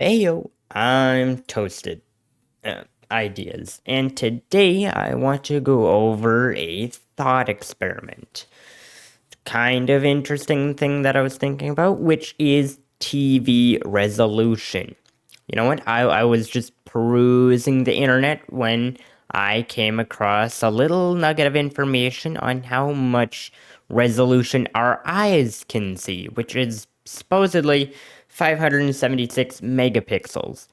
Heyo, I'm toasted. Ideas. And today I want to go over a thought experiment. Kind of interesting thing that I was thinking about, which is TV resolution. You know what? I was just perusing the internet when I came across a little nugget of information on how much resolution our eyes can see, which is supposedly 576 megapixels.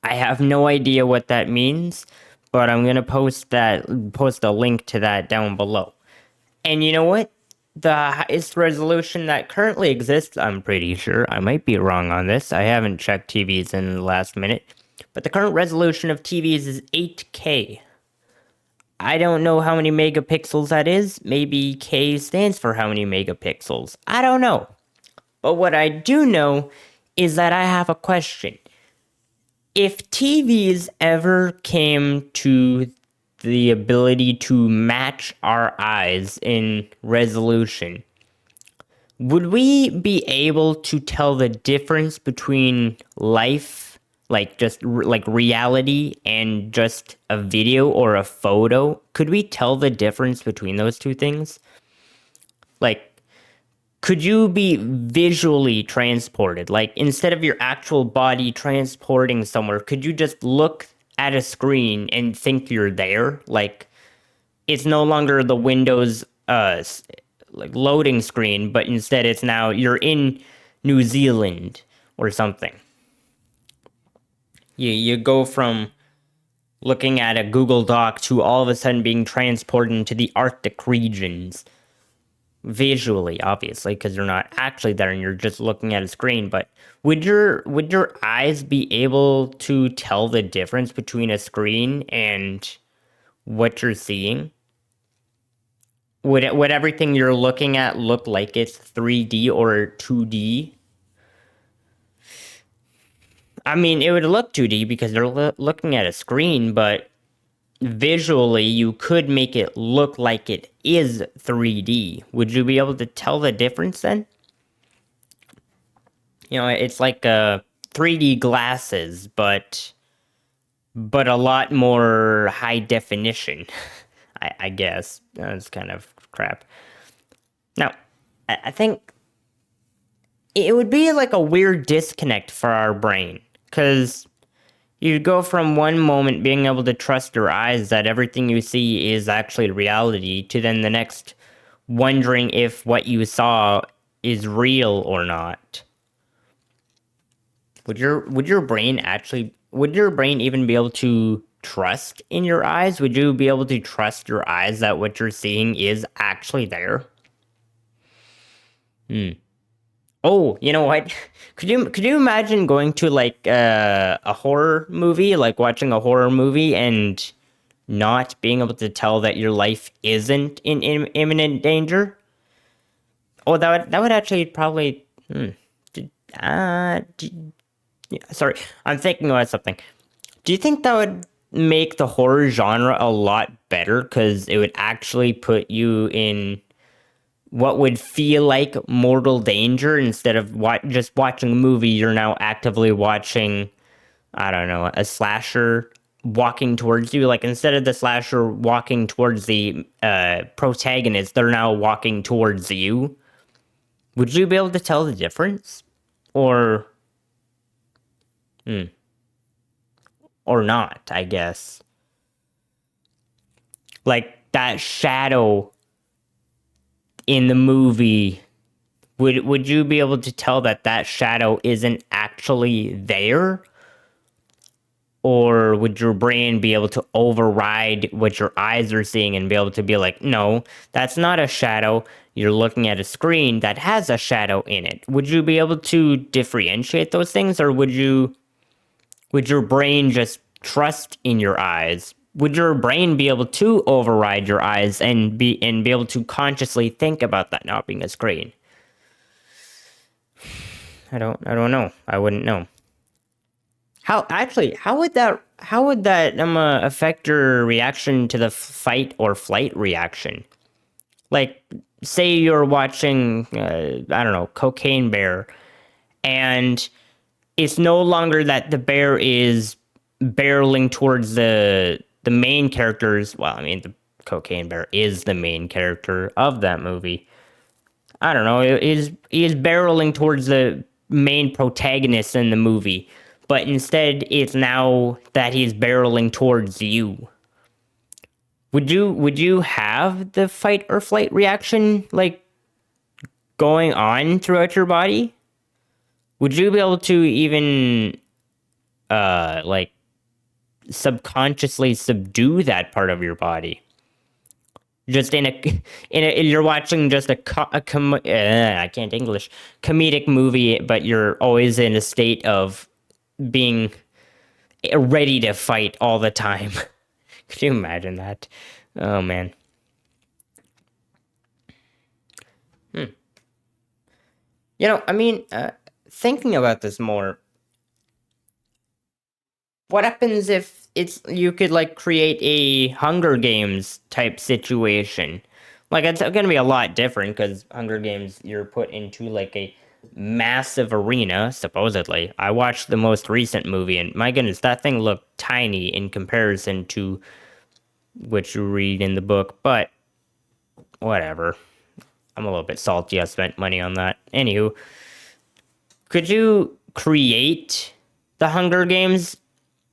I have no idea what that means, but I'm gonna post a link to that down below. And you know what? The highest resolution that currently exists, I'm pretty sure, I might be wrong on this, I haven't checked TVs in the last minute, but the current resolution of TVs is 8K. I don't know how many megapixels that is. Maybe K stands for how many megapixels. I don't know. But what I do know is that I have a question. If TVs ever came to the ability to match our eyes in resolution, would we be able to tell the difference between life, like just like reality, and just a video or a photo? Could we tell the difference between those two things? Like, could you be visually transported? Like, instead of your actual body transporting somewhere, could you just look at a screen and think you're there? Like, it's no longer the Windows like loading screen, but instead it's now you're in New Zealand or something. You go from looking at a Google Doc to all of a sudden being transported into the Arctic regions visually, obviously, because you're not actually there and you're just looking at a screen. But would your eyes be able to tell the difference between a screen and what you're seeing? Would everything you're looking at look like it's 3D or 2D? I mean, it would look 2D because you're looking at a screen, but visually you could make it look like it is 3D. Would you be able to tell the difference then? You know, it's like 3D glasses, but a lot more high definition. I guess that's kind of crap. Now, I think it would be like a weird disconnect for our brain because you go from one moment being able to trust your eyes that everything you see is actually reality to then the next wondering if what you saw is real or not. Would your brain even be able to trust in your eyes? Would you be able to trust your eyes that what you're seeing is actually there? Hmm. Oh, you know what? Could you imagine going to like a horror movie, like watching a horror movie and not being able to tell that your life isn't in imminent danger? Oh, that would actually probably. D- yeah, sorry, I'm thinking about something. Do you think that would make the horror genre a lot better because it would actually put you in what would feel like mortal danger instead of just watching a movie? You're now actively watching, I don't know, a slasher walking towards you. Like instead of the slasher walking towards the protagonist, they're now walking towards you. Would you be able to tell the difference, or hmm, or not? I guess like that shadow in the movie, would you be able to tell that that shadow isn't actually there, or would your brain be able to override what your eyes are seeing and be able to be like, no, that's not a shadow, you're looking at a screen that has a shadow in it? Would you be able to differentiate those things, or would your brain just trust in your eyes? Would your brain be able to override your eyes and be able to consciously think about that not being a screen? I don't know. I wouldn't know. How would that affect your reaction to the fight or flight reaction? Like, say you're watching I don't know, Cocaine Bear, and it's no longer that the bear is barreling towards the main characters. Well, I mean, the cocaine bear is the main character of that movie. I don't know. He is barreling towards the main protagonist in the movie, but instead it's now that he's barreling towards you. Would you have the fight or flight reaction like going on throughout your body? Would you be able to even like subconsciously subdue that part of your body? Just you're watching just I can't English, comedic movie, but you're always in a state of being ready to fight all the time. Could you imagine that? Oh man. I mean, thinking about this more, what happens if it's you could like create a Hunger Games type situation? Like it's gonna be a lot different because Hunger Games you're put into like a massive arena, supposedly. I watched the most recent movie and my goodness, that thing looked tiny in comparison to what you read in the book, but whatever. I'm a little bit salty I spent money on that. Anywho, could you create the Hunger Games?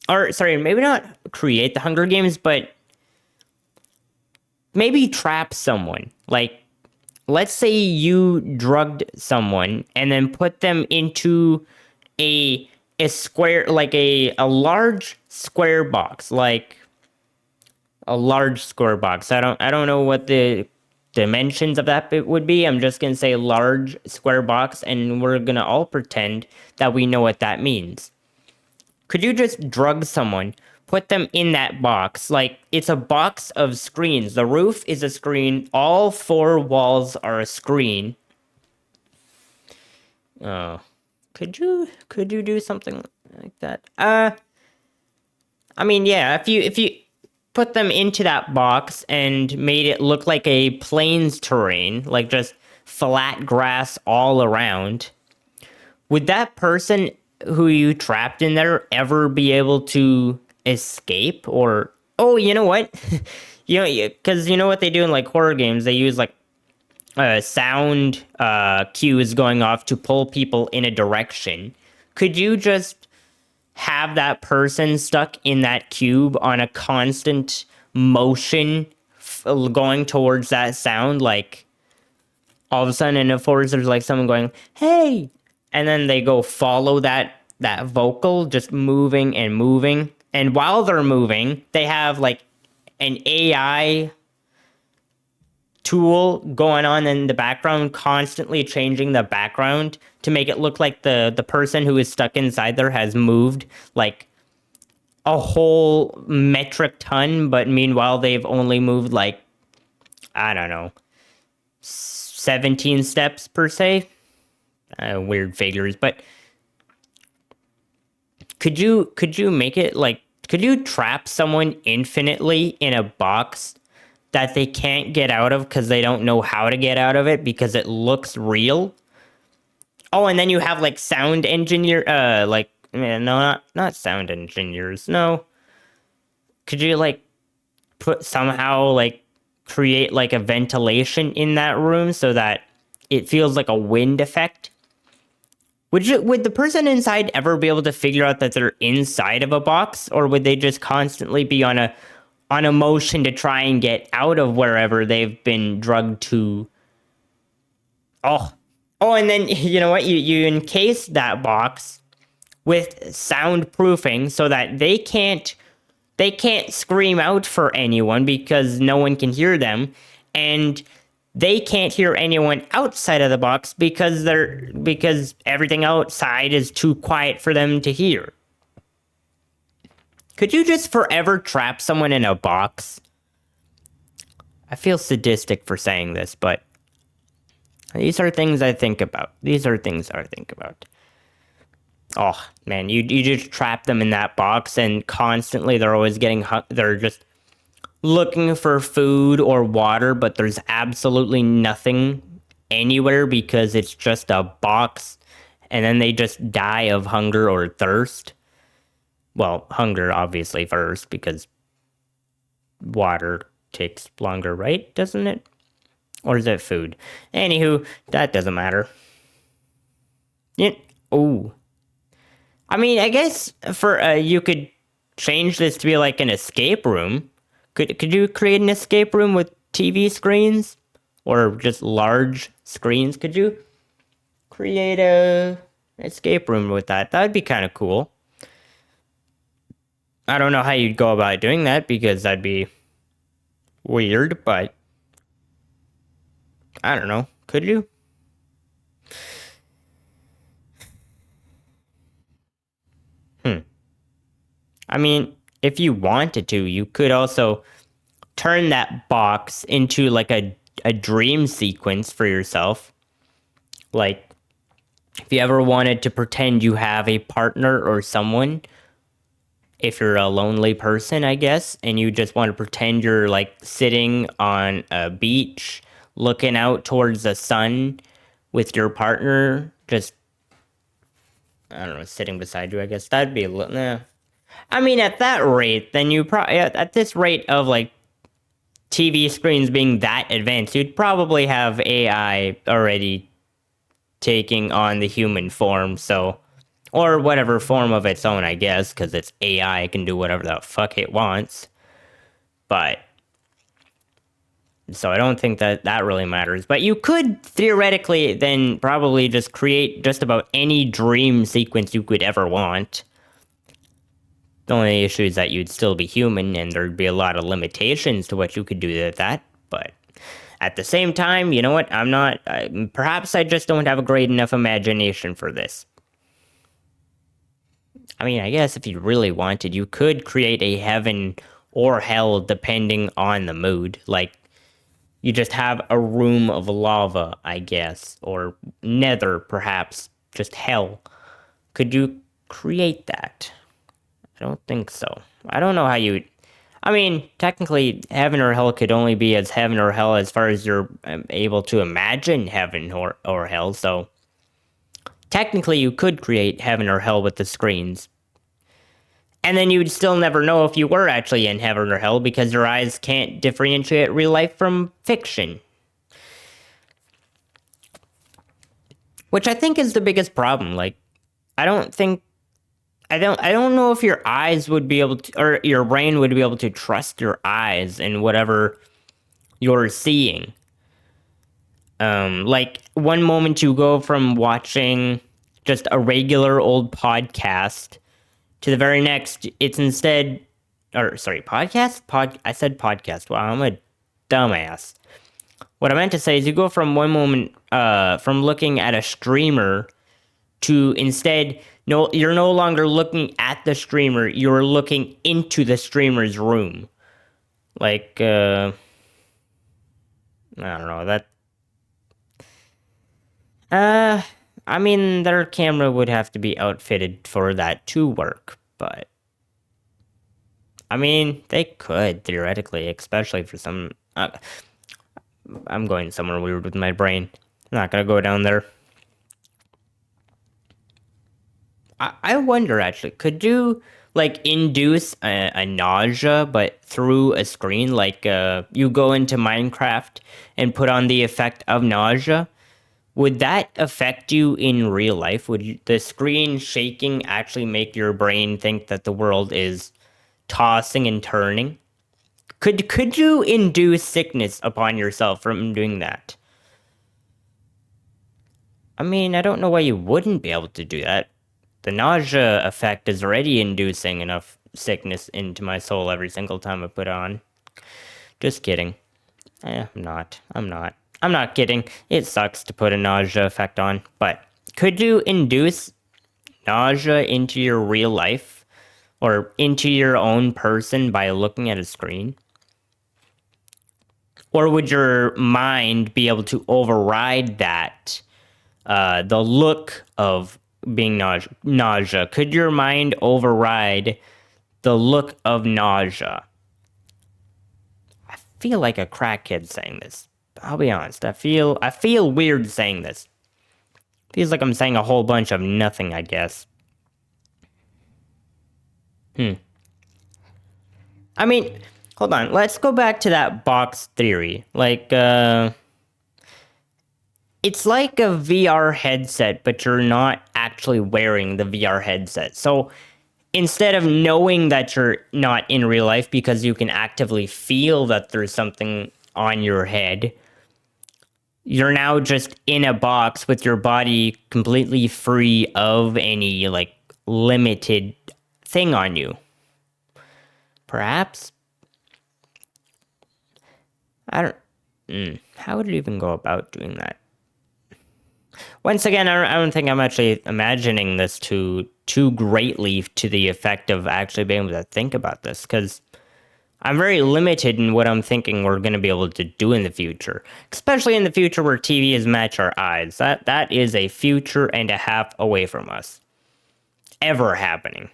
Or, sorry, maybe not create the Hunger Games, but maybe trap someone. Like, let's say you drugged someone and then put them into a square, like a large square box, like a large square box. I don't know what the dimensions of that bit would be. I'm just gonna say large square box, and we're gonna all pretend that we know what that means. Could you just drug someone, put them in that box? Like it's a box of screens. The roof is a screen. All four walls are a screen. Oh, could you do something like that? I mean, yeah. If you put them into that box and made it look like a plains terrain, like just flat grass all around, would that person who you trapped in there ever be able to escape? Or oh, you know what? Because you know what they do in like horror games, they use like sound cues going off to pull people in a direction. Could you just have that person stuck in that cube on a constant motion going towards that sound? Like all of a sudden in the forest there's like someone going, hey, and then they go follow that vocal just moving and moving, and while they're moving they have like an AI tool going on in the background, constantly changing the background to make it look like the person who is stuck inside there has moved like a whole metric ton, but meanwhile they've only moved like, I don't know, 17 steps per se. Weird figures, but could you make it like, could you trap someone infinitely in a box that they can't get out of because they don't know how to get out of it because it looks real? Oh, and then you have like sound engineer, like no, not sound engineers. No, could you like put somehow like create like a ventilation in that room so that it feels like a wind effect? Would the person inside ever be able to figure out that they're inside of a box, or would they just constantly be on a motion to try and get out of wherever they've been drugged to? Oh, oh, and then you know what? You encase that box with soundproofing so that they can't scream out for anyone because no one can hear them, and they can't hear anyone outside of the box because everything outside is too quiet for them to hear. Could you just forever trap someone in a box? I feel sadistic for saying this, but these are things I think about. These are things I think about. Oh man, you just trap them in that box, and constantly they're always they're just looking for food or water, but there's absolutely nothing anywhere because it's just a box and then they just die of hunger or thirst. Well, hunger obviously first because water takes longer, right? Doesn't it? Or is it food? Anywho, that doesn't matter. Yeah. Oh, I mean, I guess for you could change this to be like an escape room. Could you create an escape room with TV screens or just large screens? Could you create a escape room with that? That'd be kind of cool. I don't know how you'd go about doing that because that'd be weird, but I don't know. Could you? Hmm. I mean, if you wanted to, you could also turn that box into like a dream sequence for yourself. Like, if you ever wanted to pretend you have a partner or someone, if you're a lonely person, I guess, and you just want to pretend you're like sitting on a beach looking out towards the sun with your partner, just, I don't know, sitting beside you, I guess that'd be a little, I mean, at that rate, then you probably, at this rate of like TV screens being that advanced, you'd probably have AI already taking on the human form, so, or whatever form of its own, I guess, because it's AI, it can do whatever the fuck it wants. But, so I don't think that that really matters. But you could theoretically then probably just create just about any dream sequence you could ever want. The only issue is that you'd still be human and there'd be a lot of limitations to what you could do with that. But at the same time, you know what? I'm not, perhaps I just don't have a great enough imagination for this. I mean, I guess if you really wanted, you could create a heaven or hell depending on the mood. Like, you just have a room of lava, I guess, or nether, perhaps, just hell. Could you create that? I don't think so. I don't know how you. I mean, technically, heaven or hell could only be as heaven or hell as far as you're able to imagine heaven or hell. So, technically, you could create heaven or hell with the screens. And then you'd still never know if you were actually in heaven or hell because your eyes can't differentiate real life from fiction. Which I think is the biggest problem. Like, I don't think I don't know if your eyes would be able to, or your brain would be able to trust your eyes in whatever you're seeing. Like one moment you go from watching just a regular old podcast to the very next, it's instead, or sorry, podcast? I said podcast. Wow, I'm a dumbass. What I meant to say is you go from one moment, from looking at a streamer to instead, no, you're no longer looking at the streamer, you're looking into the streamer's room. Like, I don't know, that, uh, I mean, their camera would have to be outfitted for that to work, but I mean, they could theoretically, especially for some. I'm going somewhere weird with my brain. I'm not gonna go down there. I wonder actually, could you like induce a nausea, but through a screen? Like, you go into Minecraft and put on the effect of nausea. Would that affect you in real life? Would the screen shaking actually make your brain think that the world is tossing and turning? Could you induce sickness upon yourself from doing that? I mean, I don't know why you wouldn't be able to do that. The nausea effect is already inducing enough sickness into my soul every single time I put it on. Just kidding. I'm not. I'm not. I'm not kidding. It sucks to put a nausea effect on, but could you induce nausea into your real life or into your own person by looking at a screen? Or would your mind be able to override that, the look of being nausea? Could your mind override the look of nausea? I feel like a crackhead saying this. I'll be honest. I feel weird saying this. Feels like I'm saying a whole bunch of nothing, I guess. I mean, hold on. Let's go back to that box theory. It's like a VR headset, but you're not actually wearing the VR headset. So instead of knowing that you're not in real life because you can actively feel that there's something on your head, you're now just in a box with your body completely free of any like limited thing on you. Perhaps? I don't. How would you even go about doing that? Once again, I don't think I'm actually imagining this too greatly to the effect of actually being able to think about this, because I'm very limited in what I'm thinking we're going to be able to do in the future, especially in the future where TV is match our eyes. That is a future and a half away from us ever happening.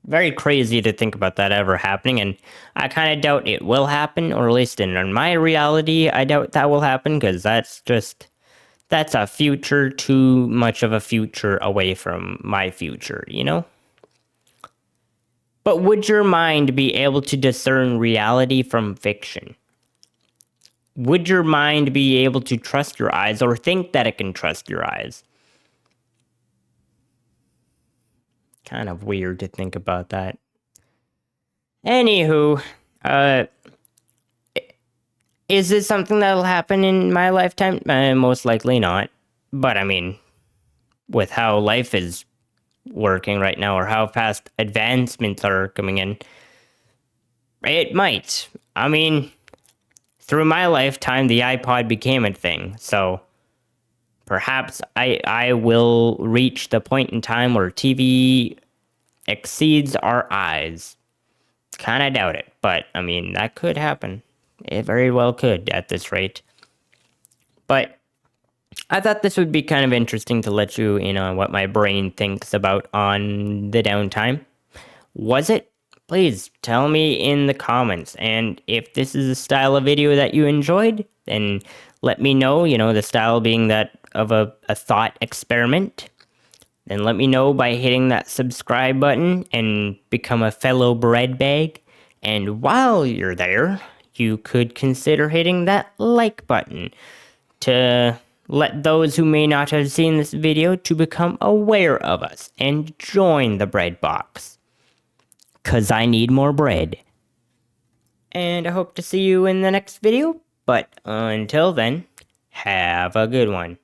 Very crazy to think about that ever happening, and I kind of doubt it will happen, or at least in my reality, I doubt that will happen, because that's a future too much of a future away from my future, you know? But would your mind be able to discern reality from fiction? Would your mind be able to trust your eyes or think that it can trust your eyes? Kind of weird to think about that. Anywho, uh, is this something that'll happen in my lifetime? Most likely not. But I mean, with how life is working right now, or how fast advancements are coming in, it might. I mean, through my lifetime, the iPod became a thing, so perhaps I will reach the point in time where TV exceeds our eyes. Kind of doubt it, but I mean, that could happen. It very well could at this rate. But I thought this would be kind of interesting to let you in on what my brain thinks about on the downtime. Was it? Please tell me in the comments. And if this is a style of video that you enjoyed, then let me know, the style being that of a thought experiment. Then let me know by hitting that subscribe button and become a fellow bread bag. And while you're there, you could consider hitting that like button to let those who may not have seen this video to become aware of us and join the bread box. 'Cause I need more bread. And I hope to see you in the next video, but until then, have a good one.